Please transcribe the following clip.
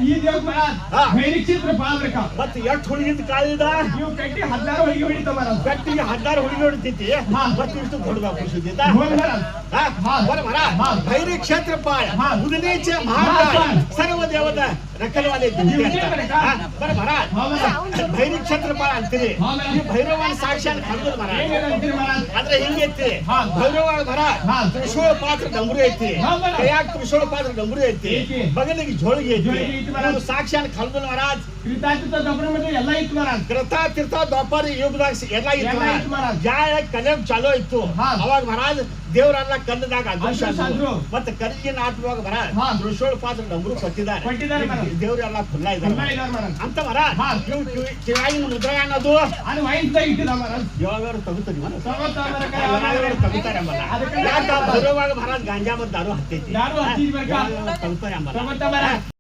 ಈ ದೇವ್ ಮಹಾರಾಜ್ ಭೈರಿ ಕ್ಷೇತ್ರ ಪಾಲ್ರಕ ಮತ್ತೆ ಎಷ್ಟು ಹುಡುಗಿದ ಕಾಲಿದ ನೀವು ಕಟ್ಟಿ 16 ಹುಡುಗಿ ಹೊಡಿತ ಮಹಾರಾಜ್ ಕಟ್ಟಿಗೆ 16 ಹುಡುಗಿ ಹೊಡಿತೈತಿ ಮತ್ತೆ ಇಷ್ಟು ದೊಡ್ಡದಾಗ ಖುಷಿದ್ದ ಭೈರಿ ಕ್ಷೇತ್ರ ಪಾಯ ಉದನೇಚ ಮಹಾಕಾಯ ಸರ್ವ ದೇವದ ರಕ್ಕಲವಾಲೆ ಬರ ಭೈರಿ ಕ್ಷೇತ್ರ ಪಾಯ ಅಂತೀರಿ ಈ ಭೈರವನ ಸಾಕ್ಷಾತ್ ಕಂಡು ಮಹಾರಾಜ್ ಆದ್ರೆ ಹಿಂಗೈತಿ ಭೈರವ ಮಹಾರಾಜ್ ತ್ರಿಶೂಲ ಪಾತ್ರ ಡಂಗುರಿ ಐತಿ ಕೈಯಾಗ ತ್ರಿಶೂಲ ಪಾತ್ರ ಡಂಗುರಿ ಐತಿ ಬಗಲಿಗೆ ಜೋಳಿಗೆ ಐತಿ ಸಾಕ್ಷಾತ್ ಕಂಡು ಮಹಾರಾಜ್ ಎಲ್ಲ ಇತ್ತು ಮಹಾರಾಜ್ ಕೃತಾ ತೀರ್ಥ ದ್ವಾಪರ ಯುಗದಾಗ ಎಲ್ಲ ಇತ್ತು ಜಾಯ ಕಲೆಗ್ ಚಾಲೋ ಇತ್ತು ಅವಾಗ ಮಹಾರಾಜ್ ದೇವರೆಲ್ಲ ಕಲ್ಲದಾಗ ಅದೃಶ್ಯ ಮತ್ತೆ ಕರಿಜಿನ ಆತ್ಮವಾಗ ಮಹಾರಾಜ್ ತ್ರಿಶೂಲ ಪಾತ್ರ ಡಂಗುರು ಕೊಟ್ಟಿದ್ದಾರೆ ದೇವರೆಲ್ಲ ಖುಲ್ಲ ಇದ್ದಾರೆ ಅಂತ ಮಹಾರಾಜ್ ಕಿವಿಯಾಗಿನ ಮುದ್ರಾ ಅನ್ನೋದು ಯಾವಾಗ ತಗುತ್ತೀರಿ ತಗುತ್ತಾರೆ ಅಂಬಲ್ಲ ಯಾಕ ಭೈರವಾಗ ಮಹಾರಾಜ್ ಗಾಂಜಾ ಮತ್ತು ದಾರು ಹತ್ತೈತಿ ತಗುತ್ತಾರೆ ಅಂಬಲ್ಲ